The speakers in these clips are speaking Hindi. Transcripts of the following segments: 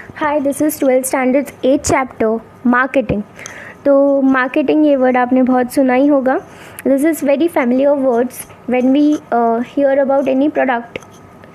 Hi, this is 12th standards 8th chapter marketing. तो मार्केटिंग ये वर्ड आपने बहुत सुना ही होगा। This is very familiar words when we hear about any product.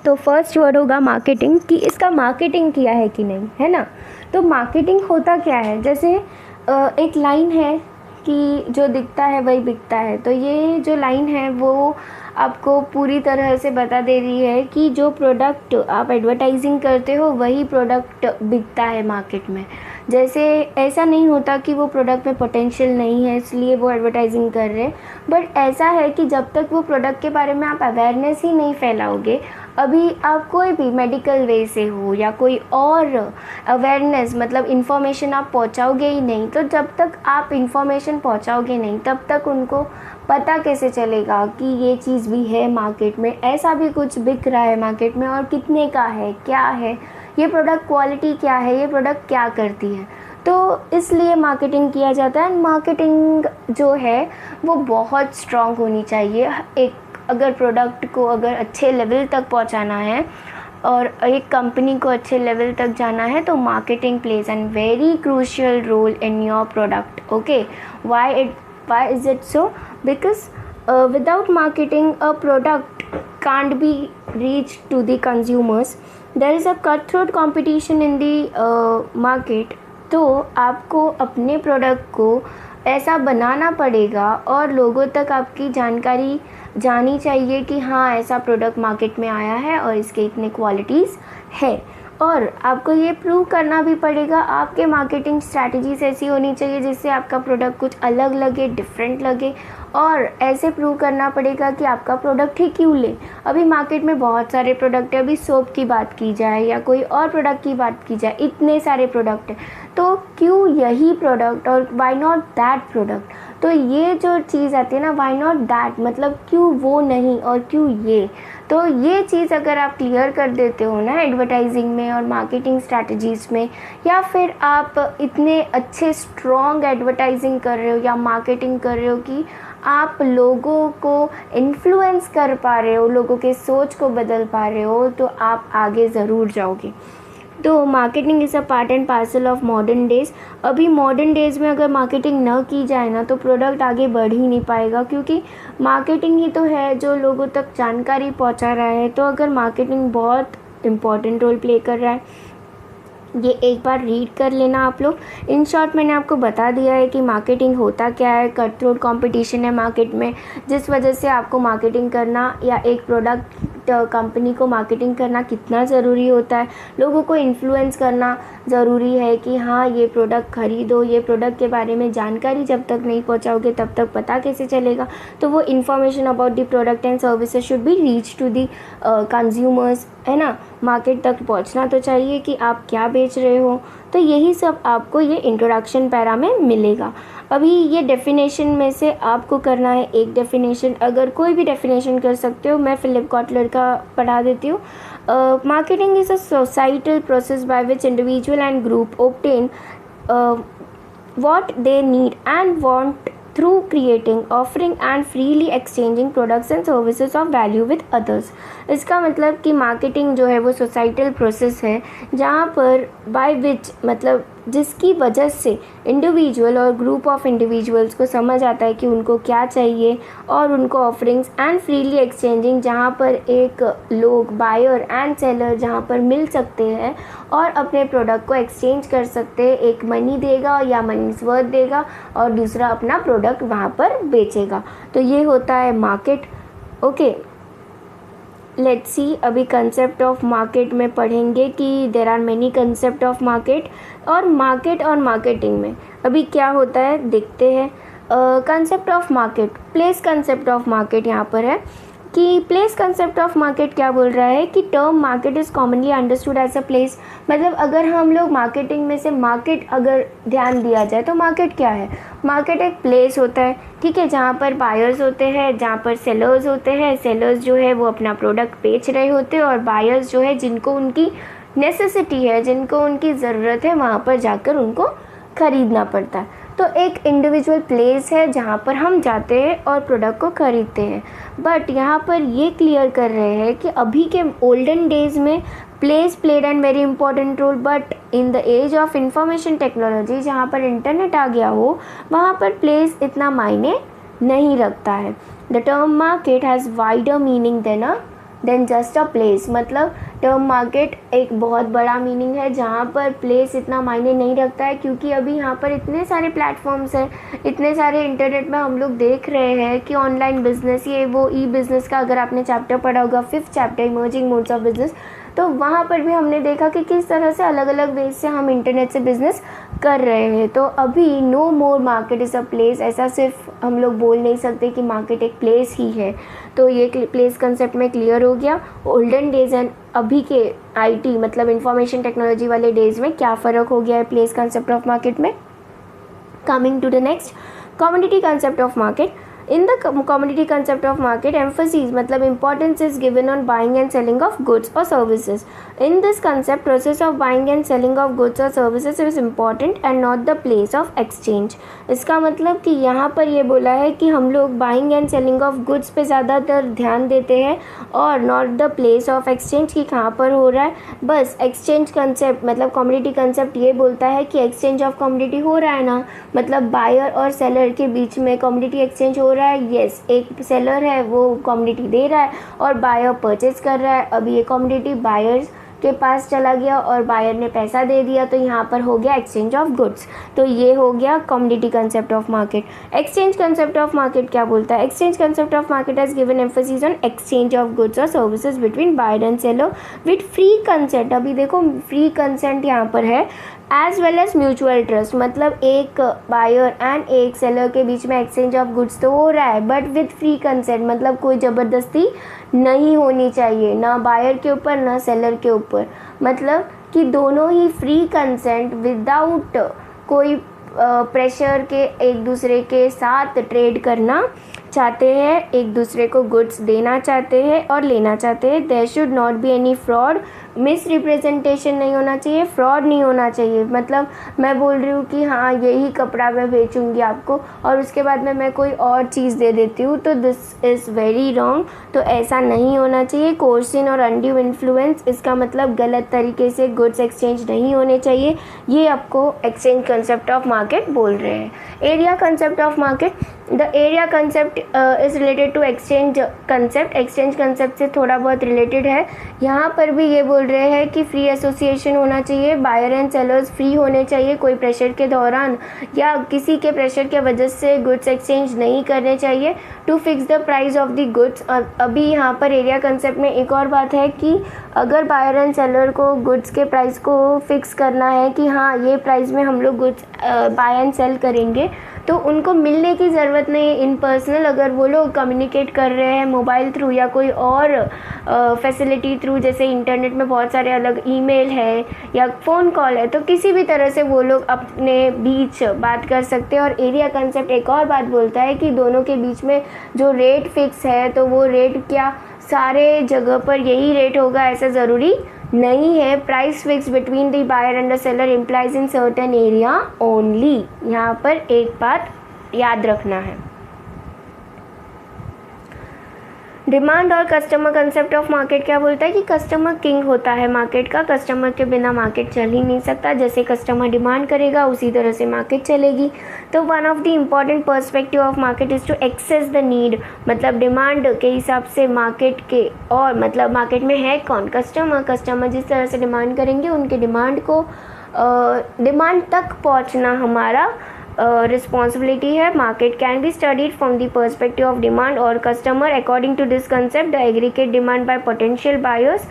तो फर्स्ट वर्ड होगा मार्केटिंग, कि इसका मार्केटिंग किया है कि नहीं, है ना। तो मार्केटिंग होता क्या है, जैसे एक लाइन है कि जो दिखता है वही बिकता है। तो ये जो लाइन है वो आपको पूरी तरह से बता दे रही है कि जो प्रोडक्ट आप एडवर्टाइजिंग करते हो वही प्रोडक्ट बिकता है मार्केट में। जैसे ऐसा नहीं होता कि वो प्रोडक्ट में पोटेंशियल नहीं है इसलिए वो एडवर्टाइजिंग कर रहे हैं, बट ऐसा है कि जब तक वो प्रोडक्ट के बारे में आप अवेयरनेस ही नहीं फैलाओगे, अभी आप कोई भी मेडिकल वे से हो या कोई और अवेयरनेस मतलब इन्फॉर्मेशन आप पहुंचाओगे ही नहीं, तो जब तक आप इन्फॉर्मेशन पहुंचाओगे नहीं तब तक उनको पता कैसे चलेगा कि ये चीज़ भी है मार्केट में, ऐसा भी कुछ बिक रहा है मार्केट में और कितने का है, क्या है ये प्रोडक्ट, क्वालिटी क्या है, ये प्रोडक्ट क्या करती है। तो इसलिए मार्केटिंग किया जाता है। मार्केटिंग जो है वो बहुत स्ट्रॉन्ग होनी चाहिए। एक अगर प्रोडक्ट को अगर अच्छे लेवल तक पहुंचाना है और एक कंपनी को अच्छे लेवल तक जाना है तो marketing plays an very crucial role in your product. Okay, why is it so? Because without marketing a product can't be reached to the consumers. There is a cutthroat competition in the market. तो आपको अपने प्रोडक्ट को ऐसा बनाना पड़ेगा और लोगों तक आपकी जानकारी जानी चाहिए कि हाँ ऐसा प्रोडक्ट मार्केट में आया है और इसके इतने क्वालिटीज़ है। और आपको ये प्रूव करना भी पड़ेगा। आपके मार्केटिंग स्ट्रैटेजीज ऐसी होनी चाहिए जिससे आपका प्रोडक्ट कुछ अलग लगे, डिफरेंट लगे, और ऐसे प्रूव करना पड़ेगा कि आपका प्रोडक्ट ही क्यों ले। अभी मार्केट में बहुत सारे प्रोडक्ट है, अभी सोप की बात की जाए या कोई और प्रोडक्ट की बात की जाए, इतने सारे प्रोडक्ट हैं, तो क्यों यही प्रोडक्ट और वाई नॉट दैट प्रोडक्ट। तो ये जो चीज़ आती है ना, वाई नॉट दैट मतलब क्यों वो नहीं और क्यों ये। तो ये चीज़ अगर आप क्लियर कर देते हो ना एडवर्टाइजिंग में और मार्केटिंग स्ट्रैटेजीज़ में, या फिर आप इतने अच्छे स्ट्रॉन्ग एडवर्टाइजिंग कर रहे हो या मार्केटिंग कर रहे हो कि आप लोगों को इन्फ्लुएंस कर पा रहे हो, लोगों के सोच को बदल पा रहे हो, तो आप आगे ज़रूर जाओगे। तो marketing is a part and parcel of modern days. अभी मॉडर्न डेज़ में अगर मार्केटिंग न की जाए ना तो प्रोडक्ट आगे बढ़ ही नहीं पाएगा, क्योंकि मार्केटिंग ही तो है जो लोगों तक जानकारी पहुंचा रहा है। तो अगर मार्केटिंग बहुत इम्पॉर्टेंट रोल प्ले कर रहा है, ये एक बार रीड कर लेना आप लोग। इन शॉर्ट मैंने आपको बता दिया है कि मार्केटिंग होता क्या है। कट थ्रोट कंपटीशन है मार्केट में, जिस वजह से आपको मार्केटिंग करना या एक प्रोडक्ट कंपनी को मार्केटिंग करना कितना ज़रूरी होता है। लोगों को इन्फ्लुएंस करना ज़रूरी है कि हाँ ये प्रोडक्ट ख़रीदो। ये प्रोडक्ट के बारे में जानकारी जब तक नहीं पहुंचाओगे तब तक पता कैसे चलेगा। तो वो information about the product and services should be reach to the consumers, है ना। मार्केट तक पहुंचना तो चाहिए कि आप क्या बेच रहे हो। तो यही सब आपको ये इंट्रोडक्शन पैरा में मिलेगा। अभी ये डेफिनेशन में से आपको करना है एक डेफिनेशन, अगर कोई भी डेफिनेशन कर सकते हो। मैं फिलिप कॉटलर का पढ़ा देती हूँ। Marketing is a societal process by which individual and group obtain what they need and want through creating, offering and freely exchanging products and services of value with others। इसका मतलब कि मार्केटिंग जो है वो सोसाइटल प्रोसेस है जहाँ पर बाय विच मतलब जिसकी वजह से इंडिविजुअल और ग्रुप ऑफ इंडिविजुअल्स को समझ आता है कि उनको क्या चाहिए, और उनको ऑफरिंग्स एंड फ्रीली एक्सचेंजिंग जहाँ पर एक लोग बायर एंड सेलर जहाँ पर मिल सकते हैं और अपने प्रोडक्ट को एक्सचेंज कर सकते हैं। एक मनी देगा या मनीज वर्थ देगा और दूसरा अपना प्रोडक्ट वहाँ पर बेचेगा। तो ये होता है मार्केट। ओके, लेट्स सी अभी कंसेप्ट ऑफ मार्केट में पढ़ेंगे कि there are many concept of market. और मार्केटिंग में अभी क्या होता है देखते हैं। Concept of market, place concept of market यहाँ पर है कि प्लेस कंसेप्ट ऑफ मार्केट क्या बोल रहा है कि term market is commonly understood as a place. मतलब अगर हम लोग मार्केटिंग में से मार्केट अगर ध्यान दिया जाए तो मार्केट क्या है। मार्केट एक प्लेस होता है, ठीक है, जहाँ पर बायर्स होते हैं, जहाँ पर सेलर्स होते हैं। सेलर्स जो है वो अपना प्रोडक्ट बेच रहे होते हैं और बायर्स जो है जिनको उनकी नेसेसिटी है, जिनको उनकी ज़रूरत है, वहाँ पर जाकर उनको ख़रीदना पड़ता है। तो एक इंडिविजुअल प्लेस है जहाँ पर हम जाते हैं और प्रोडक्ट को ख़रीदते हैं। बट यहाँ पर ये क्लियर कर रहे हैं कि अभी के ओल्डन डेज़ में place played and very important role, but in the age of information technology जहाँ पर इंटरनेट आ गया हो वहाँ पर प्लेस इतना मायने नहीं रखता है. The term market has wider meaning than just a place. मतलब टर्म मार्केट एक बहुत बड़ा मीनिंग है जहाँ पर प्लेस इतना मायने नहीं रखता है, क्योंकि अभी यहाँ पर इतने सारे प्लेटफॉर्म्स हैं, इतने सारे इंटरनेट में हम लोग देख रहे हैं कि ऑनलाइन बिजनेस, ये वो ई बिज़नेस का अगर आपने चैप्टर पढ़ा होगा 5th chapter emerging modes of business, तो वहाँ पर भी हमने देखा कि किस तरह से अलग अलग वेज से हम इंटरनेट से बिज़नेस कर रहे हैं. तो अभी no more market is a place, ऐसा सिर्फ हम लोग बोल नहीं सकते कि मार्केट एक प्लेस ही है. तो ये प्लेस कंसेप्ट में क्लियर हो गया. ओल्डन डेज एंड अभी के आईटी मतलब इंफॉर्मेशन टेक्नोलॉजी वाले डेज में क्या फ़र्क हो गया है प्लेस कंसेप्ट ऑफ मार्केट में. Coming to the next, commodity concept of market. In the commodity concept of market, emphasis मतलब importance is given on buying and selling of goods or services. In this concept, process of buying and selling of goods or services is important and not the place of exchange. इसका मतलब कि यहाँ पर ये बोला है कि हम लोग buying and selling of goods पे ज़्यादातर ध्यान देते हैं और not the place of exchange कि कहाँ पर हो रहा है. बस exchange concept मतलब commodity concept ये बोलता है कि exchange of commodity हो रहा है ना, मतलब buyer और seller के बीच में commodity exchange हो रहा है. यस, एक सेलर है वो कमोडिटी दे रहा है और बायर परचेज कर रहा है. अभी ये कमोडिटी बायर्स के पास चला गया और बायर ने पैसा दे दिया, तो यहाँ पर हो गया एक्सचेंज ऑफ गुड्स. तो ये हो गया commodity concept of market. Exchange concept of market क्या बोलता है? Exchange concept of market has given emphasis on exchange of goods और services between buyer and seller with free consent. अभी देखो फ्री कंसेंट यहाँ पर है as well as mutual trust, मतलब एक बायर एंड एक सेलर के बीच में एक्सचेंज ऑफ गुड्स तो हो रहा है बट विथ फ्री कंसेंट, मतलब कोई ज़बरदस्ती नहीं होनी चाहिए, ना बायर के ऊपर ना सेलर के ऊपर. मतलब कि दोनों ही फ्री कंसेंट विदाउट कोई प्रेशर के एक दूसरे के साथ ट्रेड करना चाहते हैं, एक दूसरे को गुड्स देना चाहते हैं और लेना चाहते हैं. There should not be any fraud, misrepresentation नहीं होना चाहिए, फ्रॉड नहीं होना चाहिए. मतलब मैं बोल रही हूँ कि हाँ यही कपड़ा मैं बेचूँगी आपको और उसके बाद में मैं कोई और चीज़ दे देती हूँ, तो दिस इज़ वेरी रॉन्ग. तो ऐसा नहीं होना चाहिए. कोर्सिन और अनड्यू इन्फ्लुएंस, इसका मतलब गलत तरीके से गुड्स एक्सचेंज नहीं होने चाहिए. ये आपको एक्सचेंज कंसेप्ट ऑफ मार्केट बोल रहे हैं. Area concept of market, the area concept is related to exchange concept. Exchange concept से थोड़ा बहुत रिलेटेड है. यहाँ पर भी ये बोल रहे हैं कि फ्री एसोसिएशन होना चाहिए, बायर एंड सेलर्स फ्री होने चाहिए, कोई प्रेशर के दौरान या किसी के प्रेशर के वजह से गुड्स एक्सचेंज नहीं करने चाहिए. To fix the price of the goods. अभी यहाँ पर एरिया कंसेप्ट में एक और बात है कि अगर बायर एंड सेलर को गुड्स के प्राइस को फिक्स करना है कि हाँ ये प्राइस में हम लोग गुड्स बाय एंड सेल करेंगे, तो उनको मिलने की ज़रूरत नहीं है इन पर्सनल. अगर वो लोग कम्युनिकेट कर रहे हैं मोबाइल थ्रू या कोई और फैसिलिटी थ्रू, जैसे इंटरनेट में बहुत सारे अलग ईमेल है या फ़ोन कॉल है, तो किसी भी तरह से वो लोग अपने बीच बात कर सकते हैं. और एरिया कंसेप्ट एक और बात बोलता है कि दोनों के बीच में जो रेट फिक्स है, तो वो रेट क्या सारे जगह पर यही रेट होगा ऐसा ज़रूरी नहीं है. Price fix between the buyer and the seller implies in certain area only. यहाँ पर एक बात याद रखना है. डिमांड और कस्टमर कंसेप्ट ऑफ मार्केट क्या बोलता है कि कस्टमर किंग होता है मार्केट का. कस्टमर के बिना मार्केट चल ही नहीं सकता. जैसे कस्टमर डिमांड करेगा उसी तरह से मार्केट चलेगी. तो one of the important perspective of market is to access the need. मतलब डिमांड के हिसाब से मार्केट के, और मतलब मार्केट में है कौन? कस्टमर. कस्टमर जिस तरह से डिमांड करेंगे उनके डिमांड तक पहुंचना हमारा responsibility है. Market can be studied from the perspective of demand or customer. According to this concept, the aggregate demand by potential buyers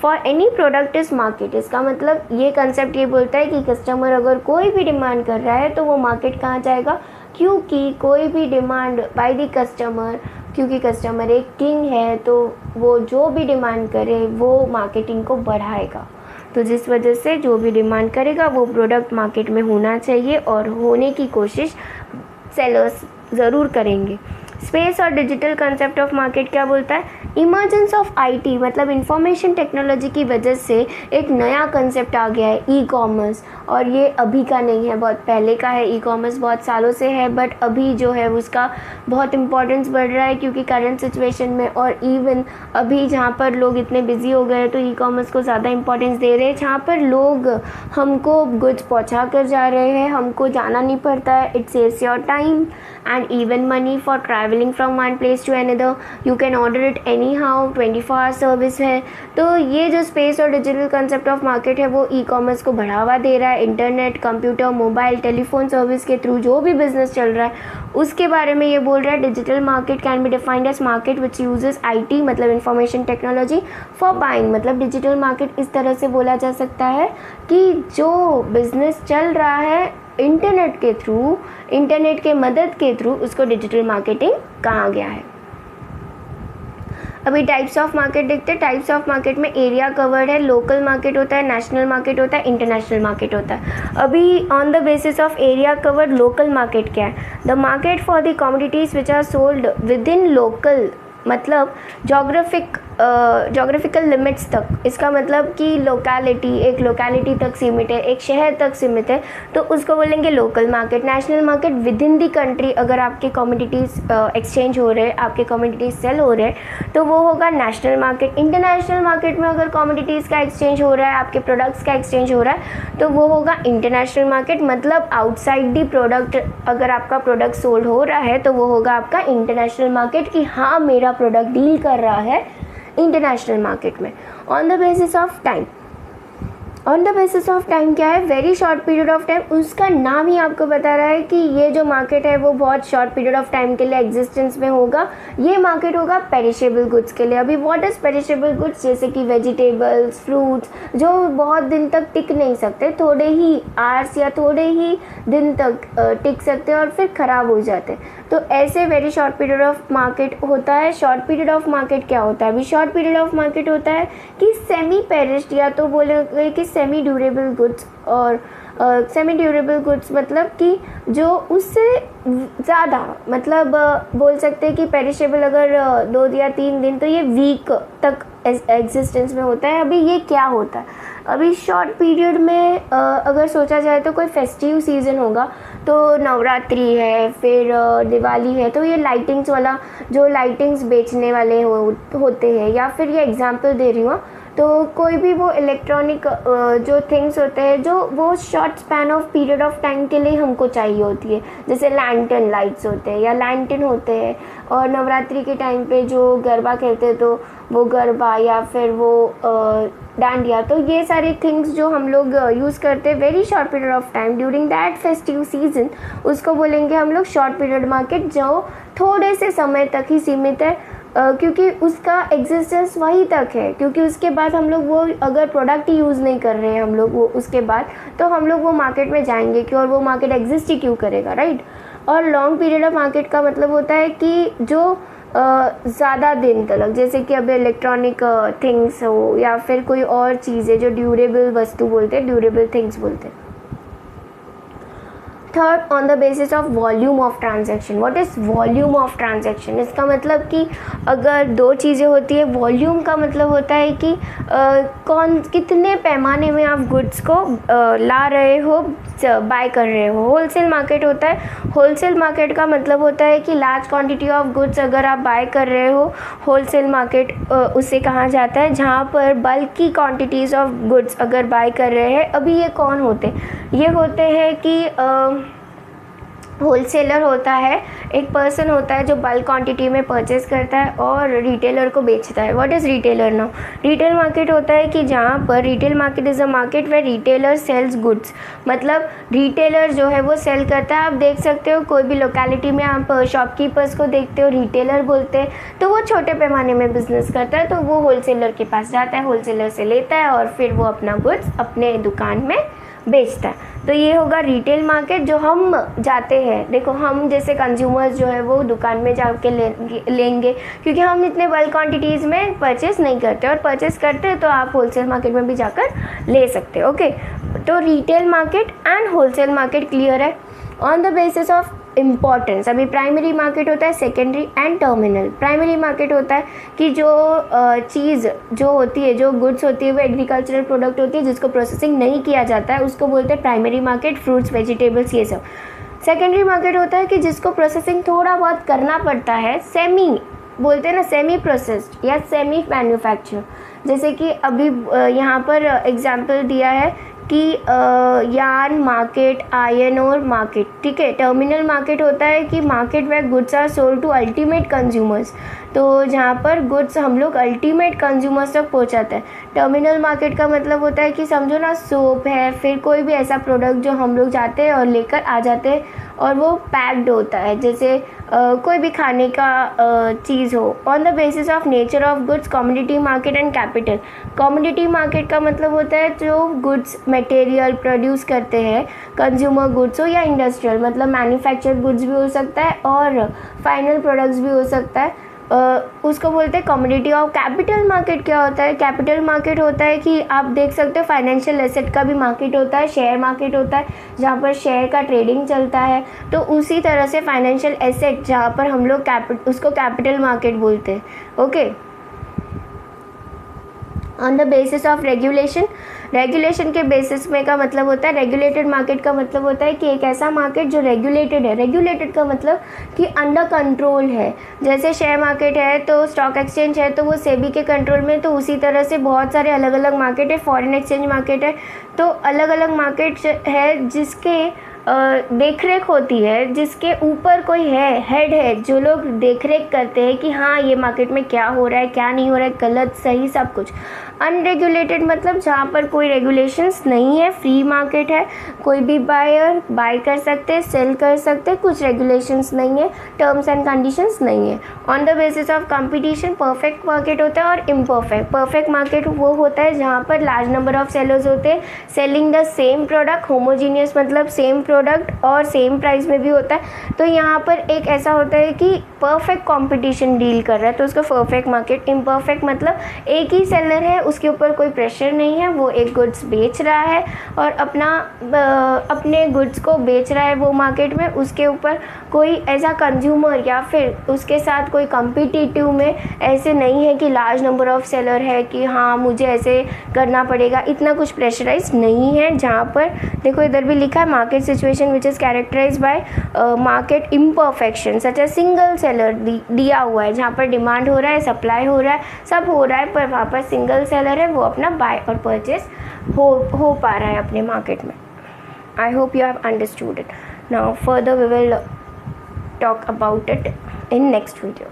for any product is market. इसका मतलब ये कंसेप्ट ये बोलता है कि कस्टमर अगर कोई भी डिमांड कर रहा है तो वो मार्केट कहाँ जाएगा, क्योंकि कोई भी डिमांड बाय द कस्टमर, क्योंकि कस्टमर एक किंग है, तो वो जो भी डिमांड करे वो मार्केटिंग को बढ़ाएगा. तो जिस वजह से जो भी डिमांड करेगा वो प्रोडक्ट मार्केट में होना चाहिए और होने की कोशिश सेलर्स ज़रूर करेंगे. स्पेस और डिजिटल कंसेप्ट ऑफ मार्केट क्या बोलता है? इमर्जेंस ऑफ आईटी मतलब इंफॉर्मेशन टेक्नोलॉजी की वजह से एक नया कंसेप्ट आ गया है ई कॉमर्स. और ये अभी का नहीं है, बहुत पहले का है। ई कॉमर्स बहुत सालों से है, बट अभी जो है उसका बहुत इम्पोर्टेंस बढ़ रहा है क्योंकि करंट सिचुएशन में और इवन अभी जहाँ पर लोग इतने बिजी हो गए तो ई कॉमर्स को ज़्यादा इंपॉर्टेंस दे रहे हैं। जहाँ पर लोग हमको गुड्स पहुँचा कर जा रहे हैं, हमको जाना नहीं पड़ता है। It saves your time and even money for traveling from one place to another. You can order it anyhow, 24 service है। तो ये जो स्पेस और डिजिटल कंसेप्ट ऑफ मार्केट है वो ई कॉमर्स को बढ़ावा दे रहा है। Internet, computer, mobile, telephone service के थ्रू जो भी बिजनेस चल रहा है उसके बारे में ये बोल रहा है। Digital market can be defined as market which uses IT मतलब इंफॉर्मेशन टेक्नोलॉजी फॉर बाइंग। मतलब डिजिटल मार्केट इस तरह से बोला जा सकता है कि जो बिजनेस चल रहा है इंटरनेट के थ्रू, इंटरनेट के मदद के थ्रू उसको डिजिटल मार्केटिंग कहा गया है। अभी टाइप्स ऑफ मार्केट देखते हैं। टाइप्स ऑफ मार्केट में एरिया कवर्ड है, लोकल मार्केट होता है, नेशनल मार्केट होता है, इंटरनेशनल मार्केट होता है। अभी on the basis of area covered local market क्या है? The market for the commodities which are sold within local मतलब जोग्राफिकल लिमिट्स तक। इसका मतलब कि लोकेलिटी, एक लोकेलिटी तक सीमित है, एक शहर तक सीमित है, तो उसको बोलेंगे local market. National market with in the country, अगर आपके कमोडिटीज़ एक्सचेंज हो रहे हैं, आपके कमोडिटीज़ सेल हो रहे हैं तो वो होगा नेशनल मार्केट। इंटरनेशनल मार्केट में अगर कमोडिटीज़ का एक्सचेंज हो रहा है, आपके प्रोडक्ट्स का एक्सचेंज हो रहा है तो वो होगा इंटरनेशनल मार्केट। मतलब आउटसाइड दी प्रोडक्ट, अगर आपका प्रोडक्ट सोल्ड हो रहा है तो वो होगा आपका इंटरनेशनल मार्केट कि हाँ मेरा प्रोडक्ट डील कर रहा है इंटरनेशनल मार्केट में। On the basis of time, on the basis of time क्या है? Very short period of time. उसका नाम ही आपको बता रहा है कि ये जो मार्केट है वो बहुत शॉर्ट पीरियड ऑफ टाइम के लिए एग्जिस्टेंस में होगा। ये मार्केट होगा पेरिशेबल गुड्स के लिए। अभी व्हाट इज पेरिशेबल गुड्स? जैसे कि वेजिटेबल्स, फ्रूट्स जो बहुत दिन तक टिक नहीं सकते, थोड़े ही आवर्स या थोड़े ही दिन तक टिक सकते और फिर ख़राब हो जाते, तो ऐसे very short period of market होता है। शॉर्ट पीरियड ऑफ मार्केट क्या होता है? अभी शॉर्ट पीरियड ऑफ मार्केट होता है कि सेमी पेरिश्ड या तो बोलेंगे कि सेमी ड्यूरेबल गुड्स, और सेमी ड्यूरेबल गुड्स मतलब कि जो उससे ज़्यादा, मतलब बोल सकते हैं कि पेरिशेबल अगर 2 या 3 दिन, तो ये वीक तक एग्जिस्टेंस में होता है। अभी ये क्या होता है? अभी शॉर्ट पीरियड में अगर सोचा जाए तो कोई फेस्टिव सीज़न होगा, तो नवरात्रि है, फिर दिवाली है, तो ये लाइटिंग्स वाला, जो लाइटिंग्स बेचने वाले होते हैं, या फिर ये एग्जांपल दे रही हूँ, तो कोई भी वो इलेक्ट्रॉनिक जो थिंग्स होते हैं जो वो short span of period of time के लिए हमको चाहिए होती है, जैसे लैंटर्न लाइट्स होते हैं या लैंटर्न होते हैं। और नवरात्रि के टाइम पे जो गरबा खेलते हैं तो वो गरबा, या फिर वो डांडिया, तो ये सारी थिंग्स जो हम लोग यूज़ करते हैं very short period of time during that festive season, उसको बोलेंगे हम लोग शॉर्ट पीरियड मार्केट, जो थोड़े से समय तक ही सीमित है। क्योंकि उसका एग्जिस्टेंस वहीं तक है, क्योंकि उसके बाद हम लोग वो अगर प्रोडक्ट ही यूज़ नहीं कर रहे हैं हम लोग वो उसके बाद, तो हम लोग वो मार्केट में जाएंगे क्यों, और वो मार्केट एग्जिस्ट ही क्यों करेगा, राइट। और लॉन्ग पीरियड ऑफ मार्केट का मतलब होता है कि जो ज़्यादा दिन तक, जैसे कि अब इलेक्ट्रॉनिक थिंग्स हो या फिर कोई और चीज़ें जो ड्यूरेबल वस्तु बोलते हैं, ड्यूरेबल थिंग्स बोलते हैं। Third, on the basis of volume of transaction. What is volume of transaction? इसका मतलब कि अगर 2 चीज़ें होती है, वॉल्यूम का मतलब होता है कि कितने पैमाने में आप गुड्स को ला रहे हो, बाय कर रहे हो। होलसेल मार्केट होता है, होलसेल मार्केट का मतलब होता है कि लार्ज क्वांटिटी ऑफ गुड्स अगर आप बाय कर रहे हो, होलसेल मार्केट उसे कहा जाता है, जहाँ पर बल्कि क्वांटिटीज़ ऑफ गुड्स अगर बाय कर रहे हैं। अभी ये कौन होते हैं? ये होते हैं कि होलसेलर होता है, एक पर्सन होता है जो बल्क क्वांटिटी में परचेस करता है और रिटेलर को बेचता है। What is retailer now? Retail market होता है कि जहाँ पर retail market is a market where retailer sells goods, मतलब रिटेलर जो है वो सेल करता है। आप देख सकते हो कोई भी लोकेलिटी में आप शॉपकीपर्स को देखते हो रिटेलर बोलते हैं, तो वो छोटे पैमाने में बिजनेस करता है, तो वो होलसेलर के पास जाता है, होलसेलर से लेता है और फिर वो अपना गुड्स अपने दुकान में बेचता है। तो ये होगा रिटेल मार्केट जो हम जाते हैं। देखो हम जैसे कंज्यूमर्स जो है वो दुकान में जाके लेंगे, क्योंकि हम इतने बल्क क्वांटिटीज़ में परचेस नहीं करते, और परचेस करते हैं तो आप होलसेल मार्केट में भी जाकर ले सकते हो। ओके, तो retail market and wholesale market clear है। On the basis of importance. अभी प्राइमरी मार्केट होता है, secondary and terminal. Primary market होता है कि जो चीज़ जो होती है, जो गुड्स होती है, वो एग्रीकल्चरल प्रोडक्ट होती है जिसको प्रोसेसिंग नहीं किया जाता है, उसको बोलते हैं प्राइमरी मार्केट, फ्रूट्स, वेजिटेबल्स, ये सब। सेकेंडरी मार्केट होता है कि जिसको प्रोसेसिंग थोड़ा बहुत करना पड़ता है, सेमी बोलते हैं ना, सेमी प्रोसेस्ड या सेमी मैन्युफैक्चर। जैसे कि अभी यहाँ पर एग्जांपल दिया है कि yarn market, iron ore market, ठीक है। टर्मिनल मार्केट होता है कि market where goods are sold to ultimate consumers, तो जहाँ पर गुड्स हम लोग अल्टीमेट कंज्यूमर्स तक पहुँचाते हैं। टर्मिनल मार्केट का मतलब होता है कि समझो ना, सोप है, फिर कोई भी ऐसा प्रोडक्ट जो हम लोग जाते हैं और लेकर आ जाते हैं और वो पैक्ड होता है, जैसे कोई भी खाने का चीज़ हो। On the basis of nature of goods, commodity market and capital. Commodity market का मतलब होता है जो गुड्स मटेरियल प्रोड्यूस करते हैं, कंज्यूमर गुड्स हो या इंडस्ट्रियल, मतलब मैन्युफैक्चर्ड गुड्स भी हो सकता है और फाइनल प्रोडक्ट्स भी हो सकता है, उसको बोलते हैं कमोडिटी। और कैपिटल मार्केट क्या होता है? कैपिटल मार्केट होता है कि आप देख सकते हो फाइनेंशियल एसेट का भी मार्केट होता है, शेयर मार्केट होता है जहाँ पर शेयर का ट्रेडिंग चलता है। तो उसी तरह से फाइनेंशियल एसेट जहाँ पर हम लोग उसको कैपिटल मार्केट बोलते हैं। Okay, on the basis of regulation. Regulation के बेसिस में का मतलब होता है, रेगुलेटेड मार्केट का मतलब होता है कि एक ऐसा मार्केट जो रेगुलेटेड है। रेगुलेटेड का मतलब कि अंडर कंट्रोल है। जैसे शेयर मार्केट है तो स्टॉक एक्सचेंज है तो वो सेबी के कंट्रोल में, तो उसी तरह से बहुत सारे अलग अलग मार्केट है। फॉरेन एक्सचेंज मार्केट है, तो अलग अलग मार्केट है जिसके देख रेख होती है, जिसके ऊपर कोई है, हेड है, जो लोग देख रेख करते हैं कि हाँ ये मार्केट में क्या हो रहा है, क्या नहीं हो रहा है, गलत सही सब कुछ। अनरेगुलेटेड मतलब जहाँ पर कोई रेगुलेशंस नहीं है, फ्री मार्केट है, कोई भी बायर बाय कर सकते हैं, सेल कर सकते हैं, कुछ रेगुलेशंस नहीं है, टर्म्स एंड कंडीशंस नहीं है। On the basis of competition, perfect market होता है और इम्परफेक्ट। परफेक्ट मार्केट वो होता है जहाँ पर लार्ज नंबर ऑफ सेलर्स होते हैं, selling the same product, homogeneous मतलब सेम प्रोडक्ट और सेम प्राइस में भी होता है। तो यहाँ पर एक ऐसा होता है कि परफेक्ट कंपटीशन डील कर रहा है, तो उसका परफेक्ट मार्केट। इम्परफेक्ट मतलब एक ही सेलर है, उसके ऊपर कोई प्रेशर नहीं है, वो एक गुड्स बेच रहा है और अपने गुड्स को बेच रहा है वो मार्केट में, उसके ऊपर कोई ऐसा कंज्यूमर या फिर उसके साथ कोई कम्पिटिटिव में ऐसे नहीं है कि लार्ज नंबर ऑफ सेलर है कि हाँ मुझे ऐसे करना पड़ेगा, इतना कुछ प्रेशराइज नहीं है। जहाँ पर देखो इधर भी लिखा है market situation which is characterize by market imperfection such a single seller दिया हुआ है, जहाँ पर डिमांड हो रहा है, सप्लाई हो रहा है, सब हो रहा है, पर वहाँ पर सिंगल सेलर है, वो अपना बाय और परचेज हो पा रहा है अपने मार्केट में। I hope you have understood it. Now further we will talk about it in next video.